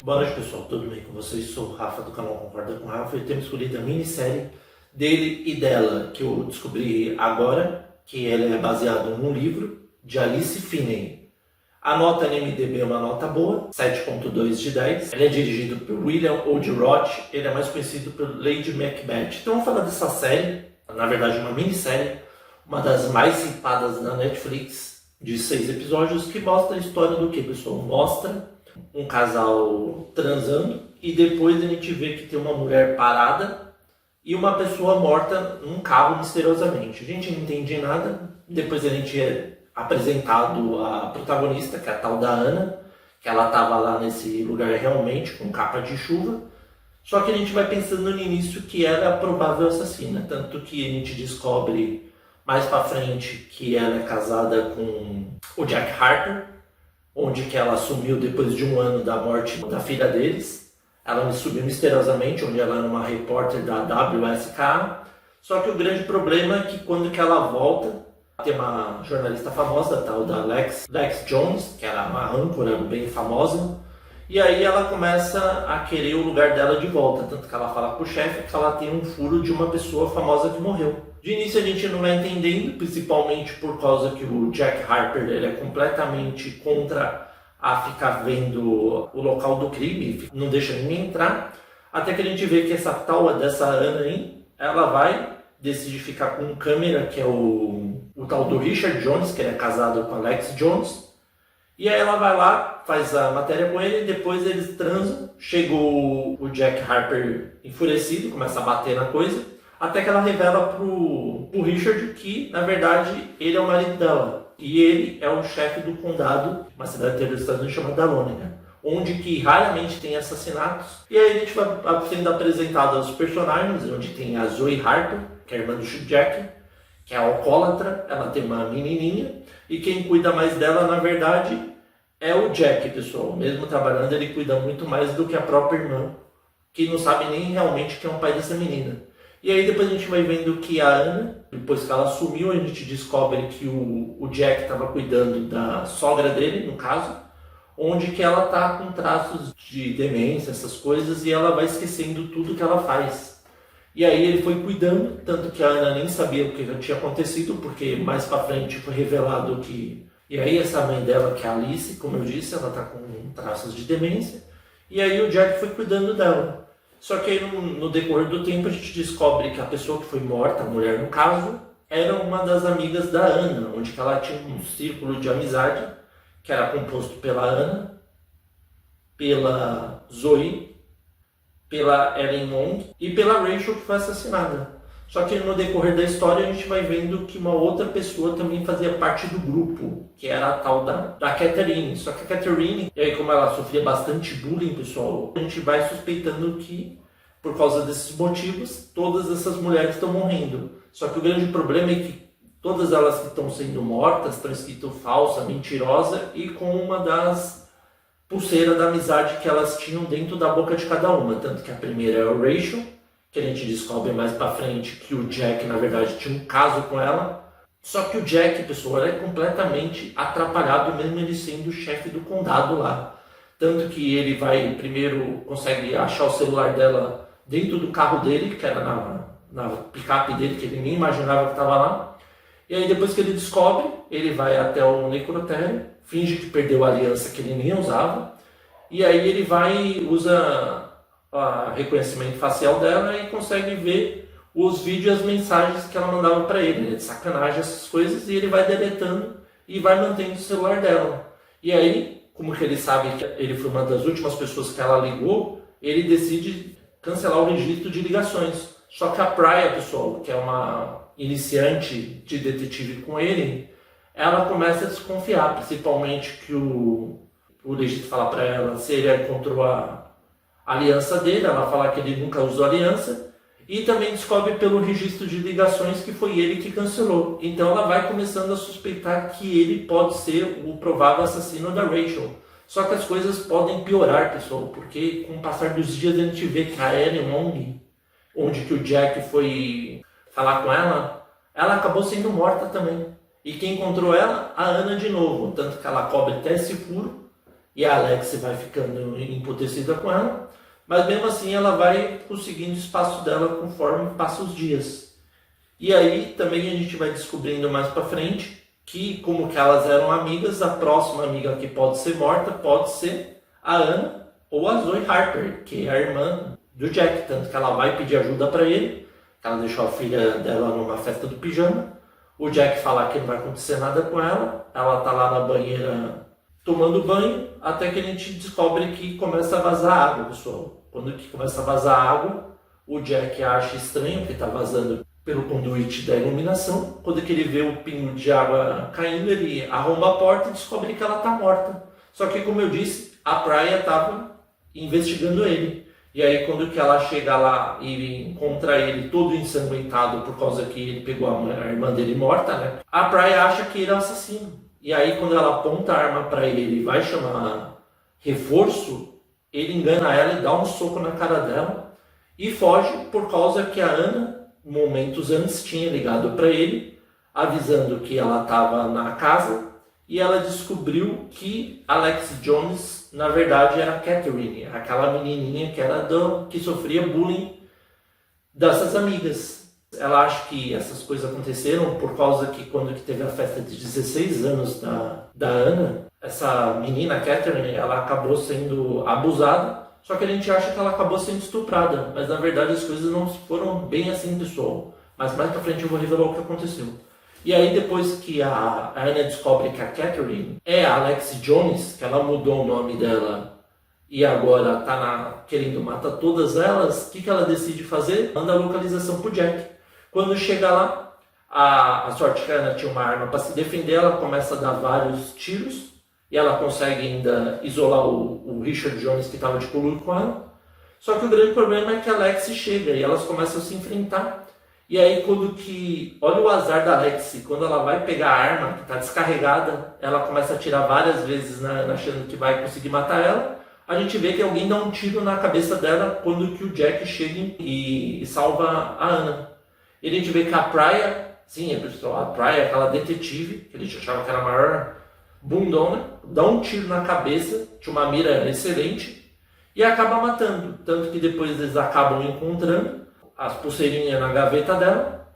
Boa noite, pessoal, tudo bem com vocês? Sou o Rafa do canal Concorda com o Rafa e temos escolhido a minissérie dele e dela, que eu descobri agora, que ela é baseada num livro de Alice Finney. A nota no IMDb é uma nota boa, 7.2 de 10. Ele é dirigido por William Oldroyd, ele é mais conhecido por Lady Macbeth. Então vamos falar dessa série, na verdade uma minissérie, uma das mais citadas na Netflix, de 6 episódios, que mostra a história do que, pessoal? Mostra um casal transando e depois a gente vê que tem uma mulher parada e uma pessoa morta num carro misteriosamente. A gente não entende nada. Depois a gente é apresentado a protagonista, que é a tal da Ana, que ela estava lá nesse lugar realmente com capa de chuva. Só que a gente vai pensando no início que ela é a provável assassina, tanto que a gente descobre mais pra frente que ela é casada com o Jack Harper, onde que ela sumiu depois de um ano da morte da filha deles. Ela sumiu misteriosamente, onde ela era uma repórter da WSK. Só que o grande problema é que quando que ela volta, tem uma jornalista famosa, tal da Lex Jones, que era uma âncora bem famosa, e aí ela começa a querer o lugar dela de volta, tanto que ela fala com o chefe que ela tem um furo de uma pessoa famosa que morreu. De início a gente não vai entendendo, principalmente por causa que o Jack Harper ele é completamente contra a ficar vendo o local do crime, não deixa ninguém entrar, até que a gente vê que essa tal dessa Ana aí, ela decide ficar com um câmera, que é o tal do Richard Jones, que ele é casado com a Lex Jones, e aí ela vai lá, faz a matéria com ele, e depois eles transam, chega o Jack Harper enfurecido, começa a bater na coisa, até que ela revela pro Richard que, na verdade, ele é o marido dela. E ele é o chefe do condado, uma cidade interior dos Estados Unidos chamada Dahlonega, onde que raramente tem assassinatos. E aí a gente vai sendo apresentado aos personagens, onde tem a Zoe Harper, que é a irmã do Jack, que é a alcoólatra, ela tem uma menininha, e quem cuida mais dela, na verdade, é o Jack, pessoal. Mesmo trabalhando, ele cuida muito mais do que a própria irmã, que não sabe nem realmente quem é o pai dessa menina. E aí depois a gente vai vendo que a Ana, depois que ela sumiu, a gente descobre que o Jack estava cuidando da sogra dele, no caso, onde que ela está com traços de demência, essas coisas, e ela vai esquecendo tudo que ela faz. E aí ele foi cuidando, tanto que a Ana nem sabia o que tinha acontecido, porque mais pra frente foi revelado que... E aí essa mãe dela, que é a Alice, como eu disse, ela está com traços de demência, e aí o Jack foi cuidando dela. Só que aí no decorrer do tempo a gente descobre que a pessoa que foi morta, a mulher no caso, era uma das amigas da Ana, onde que ela tinha um círculo de amizade, que era composto pela Ana, pela Zoe, pela Ellen Long e pela Rachel, que foi assassinada. Só que no decorrer da história a gente vai vendo que uma outra pessoa também fazia parte do grupo, que era a tal da Catherine. Só que a Catherine, e aí como ela sofria bastante bullying, pessoal, a gente vai suspeitando que, por causa desses motivos, todas essas mulheres estão morrendo. Só que o grande problema é que todas elas que estão sendo mortas estão escrito falsa, mentirosa e com uma das pulseiras da amizade que elas tinham dentro da boca de cada uma. Tanto que a primeira é a Rachel, que a gente descobre mais pra frente que o Jack, na verdade, tinha um caso com ela. Só que o Jack, pessoal, é completamente atrapalhado, mesmo ele sendo o chefe do condado lá. Tanto que ele primeiro consegue achar o celular dela dentro do carro dele, que era na picape dele, que ele nem imaginava que estava lá. E aí depois que ele descobre, ele vai até o necrotério, finge que perdeu a aliança que ele nem usava. E aí ele usa o reconhecimento facial dela e consegue ver os vídeos e as mensagens que ela mandava para ele, né, de sacanagem, essas coisas, e ele vai deletando e vai mantendo o celular dela. E aí, como que ele sabe que ele foi uma das últimas pessoas que ela ligou, ele decide cancelar o registro de ligações. Só que a Priya, pessoal, que é uma iniciante de detetive com ele, ela começa a desconfiar, principalmente que o legista fala para ela se ele encontrou a aliança dele, ela fala que ele nunca usou aliança, e também descobre pelo registro de ligações que foi ele que cancelou. Então ela vai começando a suspeitar que ele pode ser o provável assassino da Rachel. Só que as coisas podem piorar, pessoal, porque com o passar dos dias a gente vê que a Ellen Long, onde que o Jack foi falar com ela acabou sendo morta também. E quem encontrou ela? A Ana de novo. Tanto que ela cobre até esse furo e a Alex vai ficando emputecida com ela, mas mesmo assim ela vai conseguindo espaço dela conforme passam os dias. E aí também a gente vai descobrindo mais pra frente que, como que elas eram amigas, a próxima amiga que pode ser morta pode ser a Anna ou a Zoe Harper, que é a irmã do Jack, tanto que ela vai pedir ajuda para ele, ela deixou a filha dela numa festa do pijama, o Jack fala que não vai acontecer nada com ela, ela tá lá na banheira tomando banho, até que a gente descobre que começa a vazar água, pessoal. Quando que começa a vazar água, o Jack acha estranho que tá vazando pelo conduíte da iluminação. Quando que ele vê o pingo de água caindo, ele arromba a porta e descobre que ela tá morta. Só que, como eu disse, a Praia estava investigando ele. E aí, quando que ela chega lá e encontra ele todo ensanguentado por causa que ele pegou a irmã dele morta, né? A Praia acha que ele é o assassino. E aí, quando ela aponta a arma para ele e vai chamar reforço, ele engana ela e dá um soco na cara dela e foge por causa que a Anna, momentos antes, tinha ligado para ele, avisando que ela estava na casa, e ela descobriu que Alex Jones, na verdade, era Catherine, aquela menininha que sofria bullying dessas amigas. Ela acha que essas coisas aconteceram por causa que quando que teve a festa de 16 anos da Anna, essa menina, Catherine, ela acabou sendo abusada, só que a gente acha que ela acabou sendo estuprada, mas na verdade as coisas não foram bem assim, pessoal. Mas mais pra frente eu vou revelar o que aconteceu. E aí depois que a Anna descobre que a Catherine é a Alex Jones, que ela mudou o nome dela e agora tá querendo matar todas elas, o que ela decide fazer? Manda a localização pro Jack. Quando chega lá, a sorte que a Anna tinha uma arma para se defender, ela começa a dar vários tiros e ela consegue ainda isolar o Richard Jones que estava de coluna com ela. Só que o grande problema é que a Alex chega e elas começam a se enfrentar. E aí quando que... Olha o azar da Alex, quando ela vai pegar a arma que está descarregada, ela começa a atirar várias vezes achando que vai conseguir matar ela. A gente vê que alguém dá um tiro na cabeça dela quando que o Jack chega e salva a Anna. E a gente vê que a Praia, sim, pessoal, a Praia, aquela detetive, que a gente achava que era a maior bundona, dá um tiro na cabeça, tinha uma mira excelente, e acaba matando. Tanto que depois eles acabam encontrando as pulseirinhas na gaveta dela,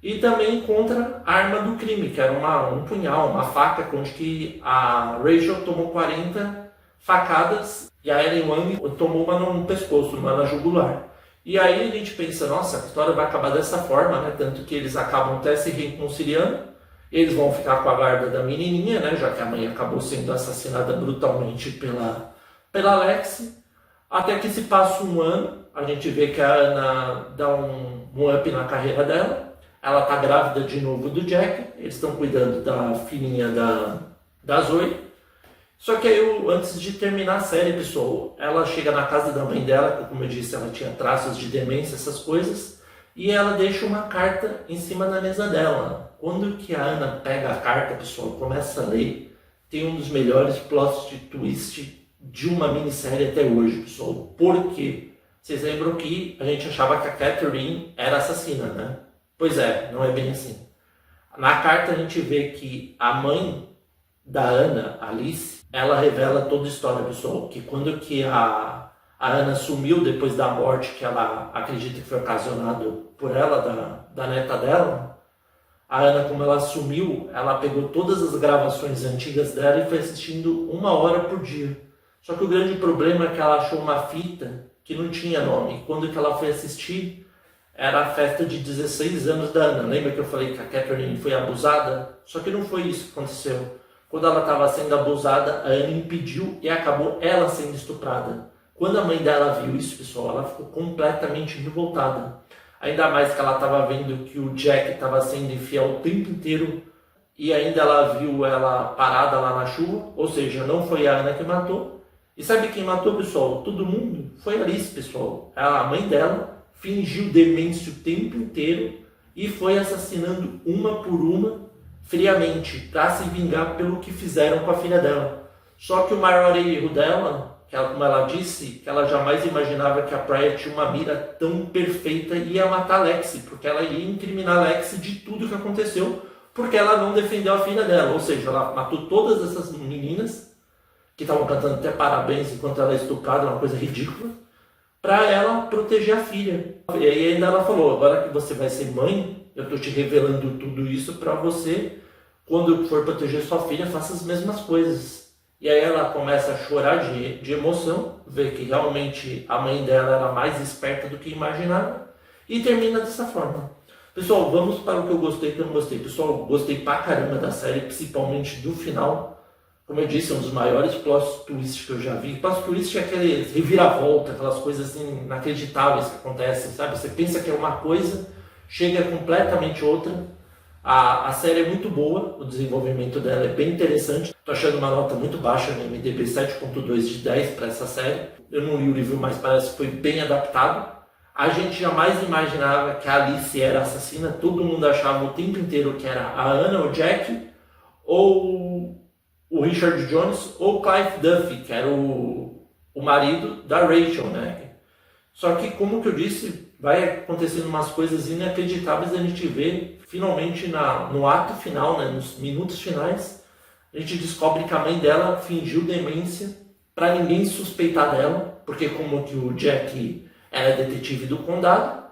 e também encontra a arma do crime, que era um punhal, uma faca, onde que a Rachel tomou 40 facadas, e a Ellen Wang tomou uma no pescoço, uma na jugular. E aí a gente pensa, nossa, a história vai acabar dessa forma, né? Tanto que eles acabam até se reconciliando, eles vão ficar com a guarda da menininha, né? Já que a mãe acabou sendo assassinada brutalmente pela Alex. Até que se passa um ano, a gente vê que a Anna dá um up na carreira dela, ela tá grávida de novo do Jack, eles estão cuidando da filhinha da Zoe. Só que aí, antes de terminar a série, pessoal, ela chega na casa da mãe dela, que como eu disse, ela tinha traços de demência, essas coisas, e ela deixa uma carta em cima da mesa dela. Quando que a Anna pega a carta, pessoal, começa a ler, tem um dos melhores plot twist de uma minissérie até hoje, pessoal. Por quê? Vocês lembram que a gente achava que a Catherine era assassina, né? Pois é, não é bem assim. Na carta a gente vê que a mãe da Anna, Alice, ela revela toda a história, pessoal, que quando que a Anna sumiu depois da morte que ela acredita que foi ocasionado por ela, da neta dela, a Anna, como ela sumiu, ela pegou todas as gravações antigas dela e foi assistindo 1 hora por dia. Só que o grande problema é que ela achou uma fita que não tinha nome. Quando que ela foi assistir, era a festa de 16 anos da Anna. Lembra que eu falei que a Catherine foi abusada? Só que não foi isso que aconteceu. Quando ela estava sendo abusada, a Anna impediu e acabou ela sendo estuprada. Quando a mãe dela viu isso, pessoal, ela ficou completamente revoltada. Ainda mais que ela estava vendo que o Jack estava sendo infiel o tempo inteiro e ainda ela viu ela parada lá na chuva, ou seja, não foi a Anna que matou. E sabe quem matou, pessoal? Todo mundo? Foi a Alice, pessoal. A mãe dela fingiu demência o tempo inteiro e foi assassinando uma por uma friamente, para se vingar pelo que fizeram com a filha dela. Só que o maior erro dela, que ela, como ela disse, que ela jamais imaginava que a Praia tinha uma mira tão perfeita e ia matar a Lexi, porque ela ia incriminar a Lexi de tudo que aconteceu, porque ela não defendeu a filha dela, ou seja, ela matou todas essas meninas que estavam cantando até parabéns enquanto ela é estuprada, uma coisa ridícula, para ela proteger a filha. E aí ainda ela falou, agora que você vai ser mãe, eu estou te revelando tudo isso para você, quando for proteger sua filha, faça as mesmas coisas. E aí ela começa a chorar de emoção, vê que realmente a mãe dela era mais esperta do que imaginava, e termina dessa forma. Pessoal, vamos para o que eu gostei e o que eu não gostei. Pessoal, gostei pra caramba da série, principalmente do final. Como eu disse, é um dos maiores plot twists que eu já vi. Plot twist é aquele reviravolta, aquelas coisas assim, inacreditáveis que acontecem, sabe? Você pensa que é uma coisa, chega completamente outra. A série é muito boa, o desenvolvimento dela é bem interessante. Estou achando uma nota muito baixa no IMDb, 7.2 de 10 para essa série. Eu não li o livro, mas parece que foi bem adaptado. A gente jamais imaginava que a Alice era assassina. Todo mundo achava o tempo inteiro que era a Anna, o Jack, ou o Richard Jones, ou o Clive Duffy, que era o marido da Rachel, né? Só que, como que eu disse, vai acontecendo umas coisas inacreditáveis. A gente vê, finalmente, no ato final, né, nos minutos finais, a gente descobre que a mãe dela fingiu demência para ninguém suspeitar dela, porque como que o Jack era detetive do condado,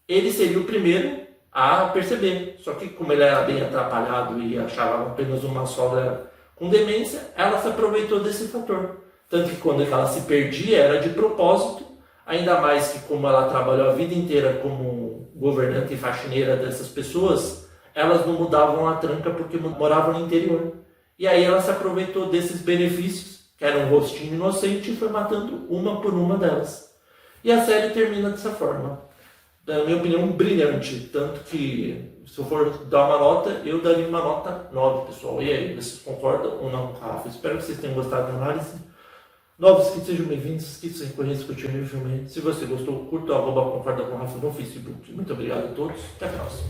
ele seria o primeiro a perceber. Só que como ele era bem atrapalhado e achava apenas uma sogra com demência, ela se aproveitou desse fator. Tanto que quando ela se perdia era de propósito, ainda mais que como ela trabalhou a vida inteira como governanta e faxineira dessas pessoas, elas não mudavam a tranca porque moravam no interior. E aí ela se aproveitou desses benefícios, que era um rostinho inocente, e foi matando uma por uma delas. E a série termina dessa forma. Na minha opinião, brilhante. Tanto que, se eu for dar uma nota, eu daria uma nota 9, pessoal. E aí, vocês concordam ou não com a Rafa? Espero que vocês tenham gostado da análise. Novos inscritos, sejam bem-vindos. Inscritos em correr, discutir o filme. Se você gostou, curta o @concorda com a Rafa no Facebook. Muito obrigado a todos. Até a próxima.